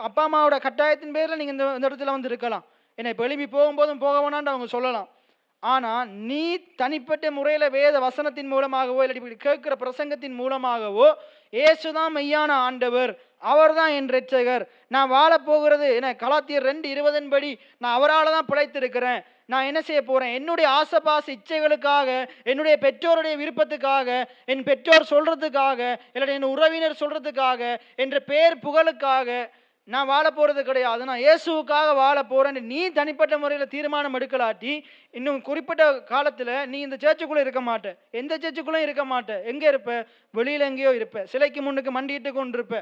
அப்பா அம்மாவோட கட்டாயத்தின் பேரில் நீங்கள் இந்த இடத்துல வந்து இருக்கலாம். ஏன்னா இப்போ எழுப்பி போகும்போதும் போக வேணான்னு அவங்க சொல்லலாம். ஆனால் நீ தனிப்பட்ட முறையில் வேத வசனத்தின் மூலமாகவோ இல்லாட்டி இப்படி கேட்குற பிரசங்கத்தின் மூலமாகவோ இயேசுதான் மெய்யான ஆண்டவர், அவர் தான் என் இரட்சகர், நான் வாழப்போகிறது என்ன கலாத்தியர் 2:20 படி நான் அவரால் தான் பிழைத்திருக்கிறேன், நான் என்ன செய்ய போகிறேன், என்னுடைய ஆசைபாச இச்சைகளுக்காக, என்னுடைய பெற்றோருடைய விருப்பத்துக்காக, என் பெற்றோர் சொல்கிறதுக்காக, இல்லாட்டி என் உறவினர் சொல்கிறதுக்காக, என்ற பேர் புகழுக்காக நான் வாழ போகிறது கிடையாது. நான் இயேசுவுக்காக வாழ போகிறேன்னு நீ தனிப்பட்ட முறையில் தீர்மானம் எடுக்கலாட்டி இன்னும் குறிப்பிட்ட காலத்தில் நீ இந்த சர்ச்சுக்குள்ளே இருக்க மாட்ட, எந்த சர்ச்சுக்குள்ளேயும் இருக்க மாட்ட. எங்கே இருப்ப? வெளியில் எங்கேயோ இருப்ப, சிலைக்கு முன்னுக்கு மண்டிட்டு கொண்டு இருப்ப.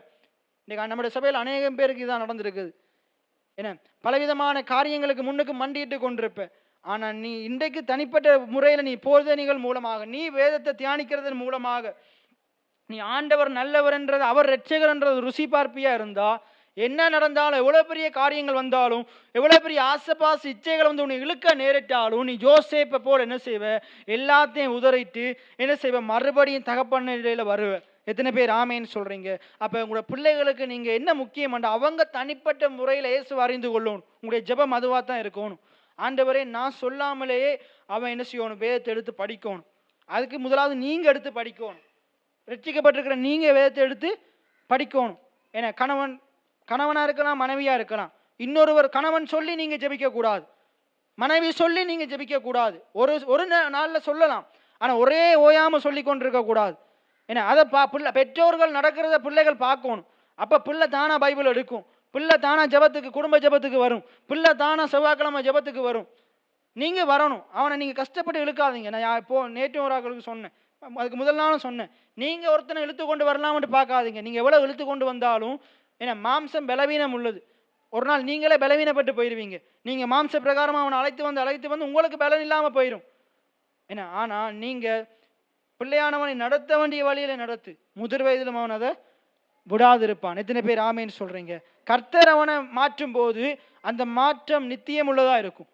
இன்னைக்கு நம்முடைய சபையில் அநேகம் பேருக்கு இதான் நடந்திருக்குது. என்ன பலவிதமான காரியங்களுக்கு முன்னுக்கு மண்டிட்டு கொண்டிருப்ப. ஆனால் நீ இன்றைக்கு தனிப்பட்ட முறையில் நீ போதனைகள் மூலமாக, நீ வேதத்தை தியானிக்கிறதன் மூலமாக, நீ ஆண்டவர் நல்லவர் என்றது, அவர் இரட்சகர் என்றது ருசி பார்ப்பியா இருந்தா, என்ன நடந்தாலும், எவ்வளோ பெரிய காரியங்கள் வந்தாலும், எவ்வளோ பெரிய ஆசைபாச இச்சைகள் வந்து உன்னை இழுக்க நேரிட்டாலும், நீ ஜோசேப்பை போல் என்ன செய்வ? எல்லாத்தையும் உதறிட்டு என்ன செய்வ? மறுபடியும் தகப்பன் நிலையில் வருவ. எத்தனை பேர் ஆமேன்னு சொல்றீங்க? அப்போ உங்களோட பிள்ளைகளுக்கு நீங்க என்ன முக்கியமாண்டா, அவங்க தனிப்பட்ட முறையில் இயேசு அறிந்து கொள்ளணும். உங்களுடைய ஜெபம் அதுவாக தான் இருக்கணும். ஆண்டவரே நான் சொல்லாமலேயே அவன் என்ன செய்யணும்? வேதத்தை எடுத்து படிக்கணும். அதுக்கு முதலாவது நீங்க எடுத்து படிக்கணும். ரட்சிக்கப்பட்டிருக்கிற நீங்க வேதத்தை எடுத்து படிக்கணும். ஏன்னா கணவனா இருக்கலாம், மனைவியா இருக்கலாம். இன்னொருவர் கணவன் சொல்லி நீங்க ஜெபிக்க கூடாது, மனைவி சொல்லி நீங்க ஜெபிக்க கூடாது. ஒரு நாள்ல சொல்லலாம், ஆனா ஒரே ஓயாம சொல்லி கொண்டிருக்க கூடாது. ஏன்னா அதை பெற்றோர்கள் நடக்கிறத பிள்ளைகள் பார்க்கணும். அப்ப பிள்ளை தானா பைபிள் எடுக்கும், பிள்ளை தானா ஜெபத்துக்கு, குடும்ப ஜெபத்துக்கு வரும், பிள்ளை தானா செவ்வாய்க்கிழமை ஜெபத்துக்கு வரும். நீங்க வரணும். அவனை நீங்க கஷ்டப்பட்டு இழுக்காதீங்க. நான் இப்போ நேற்று ஒரு ஆக்களுக்கு சொன்னேன், அதுக்கு முதல் நாளும் சொன்னேன், நீங்க ஒருத்தனை இழுத்து கொண்டு வரலாம்னு பார்க்காதீங்க. நீங்க எவ்வளவு இழுத்து கொண்டு வந்தாலும், ஏன்னா மாம்சம் பலவீனம் உள்ளது. ஒரு நாள் நீங்களே பலவீனப்பட்டு போயிடுவீங்க. நீங்க மாம்ச பிரகாரமாக அவனை அழைத்து வந்து உங்களுக்கு பலன் இல்லாமல் போயிடும். ஏன்னா ஆனால் நீங்க பிள்ளையானவனை நடத்த வேண்டிய வழியில நடத்து, முதிர் வயதிலும் அவன் அதை விடாதிருப்பான். எத்தனை பேர் ஆமேன்னு சொல்றீங்க? கர்த்தர் அவனை மாற்றும் போது அந்த மாற்றம் நித்தியம் உள்ளதா இருக்கும்.